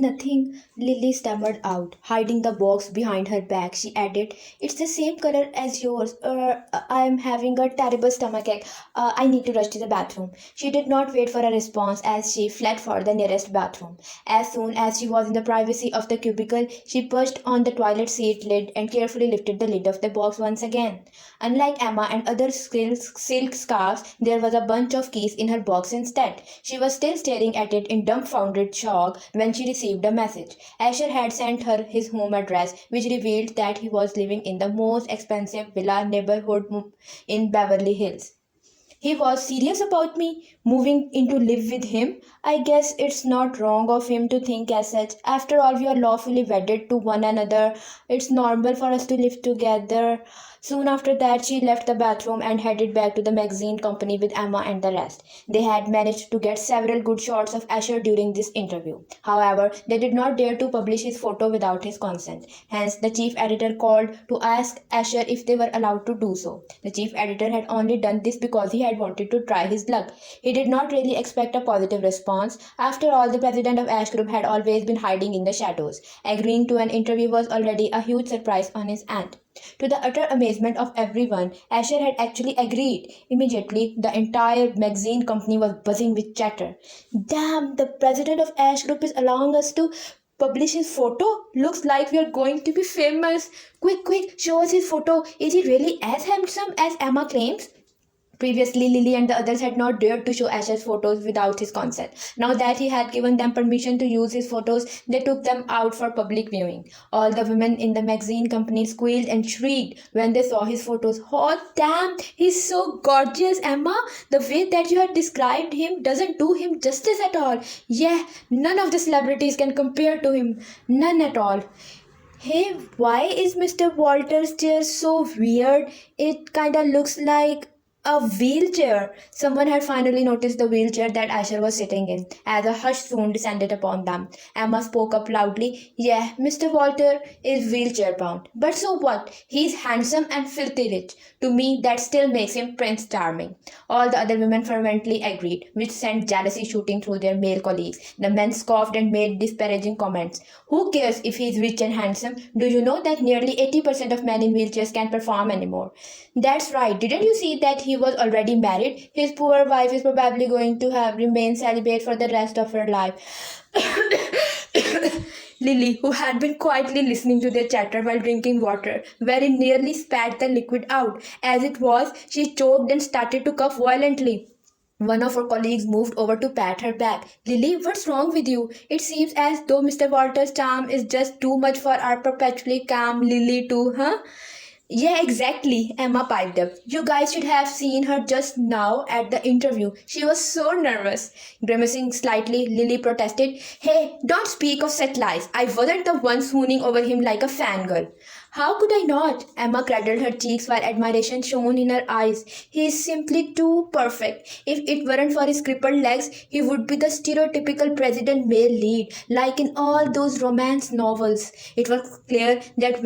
nothing, Lily stammered out, hiding the box behind her back. She added, "It's the same color as yours. I'm having a terrible stomachache. I need to rush to the bathroom." She did not wait for a response as she fled for the nearest bathroom. As soon as she was in the privacy of the cubicle, she pushed on the toilet seat lid and carefully lifted the lid of the box once again. Unlike Emma and other silk scarves, there was a bunch of keys in her box instead. She was still staring at it in dumbfounded shock when she received a message. Asher had sent her his home address, which revealed that he was living in the most expensive villa neighborhood in Beverly Hills. He was serious about me moving in to live with him. I guess it's not wrong of him to think as such. After all, we are lawfully wedded to one another. It's normal for us to live together. Soon after that, she left the bathroom and headed back to the magazine company with Emma and the rest. They had managed to get several good shots of Asher during this interview. However, they did not dare to publish his photo without his consent. Hence, the chief editor called to ask Asher if they were allowed to do so. The chief editor had only done this because he had wanted to try his luck. He did not really expect a positive response. After all, the president of Ash Group had always been hiding in the shadows. Agreeing to an interview was already a huge surprise on his end. To the utter amazement of everyone, Asher had actually agreed. Immediately, the entire magazine company was buzzing with chatter. "Damn, the president of Ash Group is allowing us to publish his photo? Looks like we are going to be famous. Quick, quick, show us his photo. Is he really as handsome as Emma claims?" Previously, Lily and the others had not dared to show Asher's photos without his consent. Now that he had given them permission to use his photos, they took them out for public viewing. All the women in the magazine company squealed and shrieked when they saw his photos. "Oh, damn, he's so gorgeous, Emma. The way that you had described him doesn't do him justice at all. Yeah, none of the celebrities can compare to him. None at all. Hey, why is Mr. Walter's chair so weird? It kinda looks like a wheelchair." Someone had finally noticed the wheelchair that Asher was sitting in, as a hush soon descended upon them. Emma spoke up loudly. "Yeah, Mr. Walter is wheelchair bound. But so what? He's handsome and filthy rich. To me, that still makes him Prince Charming." All the other women fervently agreed, which sent jealousy shooting through their male colleagues. The men scoffed and made disparaging comments. "Who cares if he's rich and handsome? Do you know that nearly 80% of men in wheelchairs can't perform anymore?" "That's right. Didn't you see that he was already married? His poor wife is probably going to have remain celibate for the rest of her life." Lily, who had been quietly listening to their chatter while drinking water, very nearly spat the liquid out. As it was, she choked and started to cough violently. One of her colleagues moved over to pat her back. "Lily, what's wrong with you? It seems as though Mr. Walter's charm is just too much for our perpetually calm Lily too, huh?" "Yeah, exactly," Emma piped up. "You guys should have seen her just now at the interview. She was so nervous." Grimacing slightly, Lily protested. "Hey, don't speak of such lies. I wasn't the one swooning over him like a fangirl." "How could I not?" Emma cradled her cheeks while admiration shone in her eyes. "He is simply too perfect. If it weren't for his crippled legs, he would be the stereotypical president male lead, like in all those romance novels." It was clear that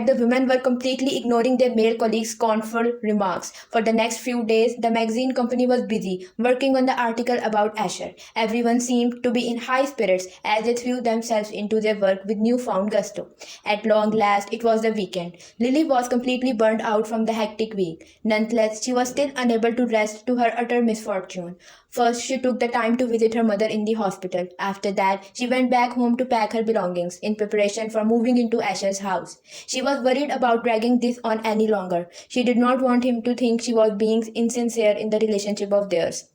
the women were completely ignoring their male colleagues' scornful remarks. For the next few days, the magazine company was busy working on the article about Asher. Everyone seemed to be in high spirits as they threw themselves into their work with newfound gusto. At long last, it was the weekend. Lily was completely burned out from the hectic week. Nonetheless, she was still unable to rest to her utter misfortune. First, she took the time to visit her mother in the hospital. After that, she went back home to pack her belongings in preparation for moving into Asher's house. She was worried about dragging this on any longer. She did not want him to think she was being insincere in the relationship of theirs.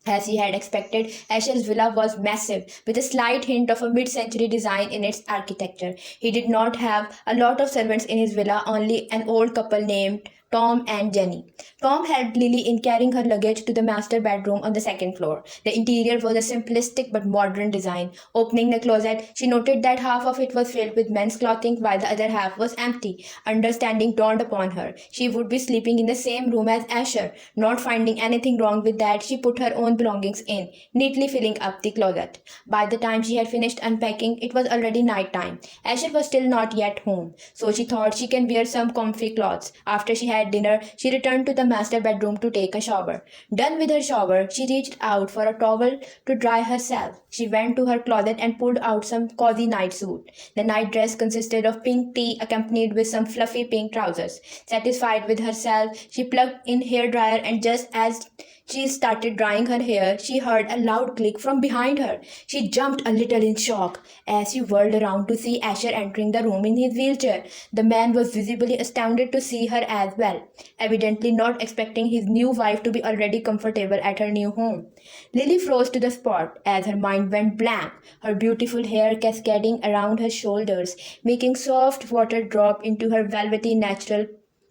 As he had expected, Asher's villa was massive, with a slight hint of a mid-century design in its architecture. He did not have a lot of servants in his villa, only an old couple named Tom and Jenny. Tom helped Lily in carrying her luggage to the master bedroom on the second floor. The interior was a simplistic but modern design. Opening the closet, she noted that half of it was filled with men's clothing while the other half was empty. Understanding dawned upon her. She would be sleeping in the same room as Asher. Not finding anything wrong with that, she put her own belongings in, neatly filling up the closet. By the time she had finished unpacking, it was already night time. Asher was still not yet home, so she thought she can wear some comfy clothes. After she had had dinner, she returned to the master bedroom to take a shower. Done with her shower, she reached out for a towel to dry herself. She went to her closet and pulled out some cozy night suit. The night dress consisted of pink tee accompanied with some fluffy pink trousers. Satisfied with herself, she plugged in hair dryer, and just as she started drying her hair, she heard a loud click from behind her. She jumped a little in shock as she whirled around to see Asher entering the room in his wheelchair. The man was visibly astounded to see her as well, evidently not expecting his new wife to be already comfortable at her new home. Lily froze to the spot as her mind went blank, her beautiful hair cascading around her shoulders, making soft water drop into her velvety natural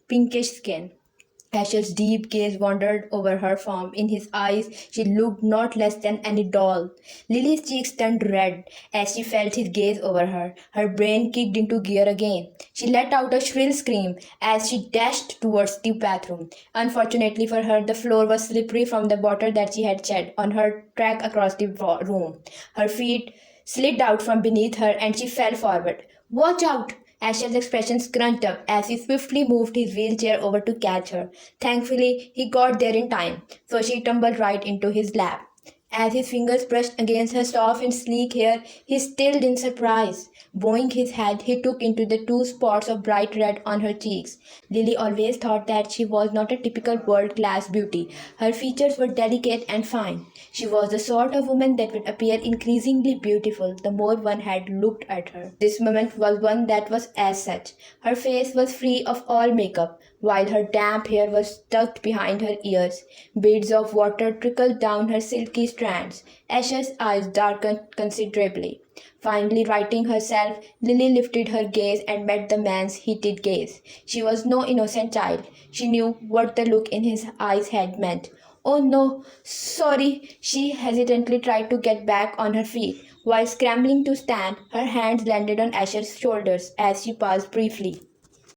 pinkish skin. Asher's deep gaze wandered over her form. In his eyes, she looked not less than any doll. Lily's cheeks turned red as she felt his gaze over her. Her brain kicked into gear again. She let out a shrill scream as she dashed towards the bathroom. Unfortunately for her, the floor was slippery from the water that she had shed on her track across the room. Her feet slid out from beneath her and she fell forward. "Watch out!" Asher's expression scrunched up as he swiftly moved his wheelchair over to catch her. Thankfully, he got there in time, so she tumbled right into his lap. As his fingers brushed against her soft and sleek hair, he stilled in surprise. Bowing his head, he took into the two spots of bright red on her cheeks. Lily always thought that she was not a typical world-class beauty. Her features were delicate and fine. She was the sort of woman that would appear increasingly beautiful the more one had looked at her. This moment was one that was as such. Her face was free of all makeup, while her damp hair was tucked behind her ears. Beads of water trickled down her silky strands. Asher's eyes darkened considerably. Finally righting herself, Lily lifted her gaze and met the man's heated gaze. She was no innocent child. She knew what the look in his eyes had meant. "Oh no, sorry." She hesitantly tried to get back on her feet. While scrambling to stand, her hands landed on Asher's shoulders as she paused briefly.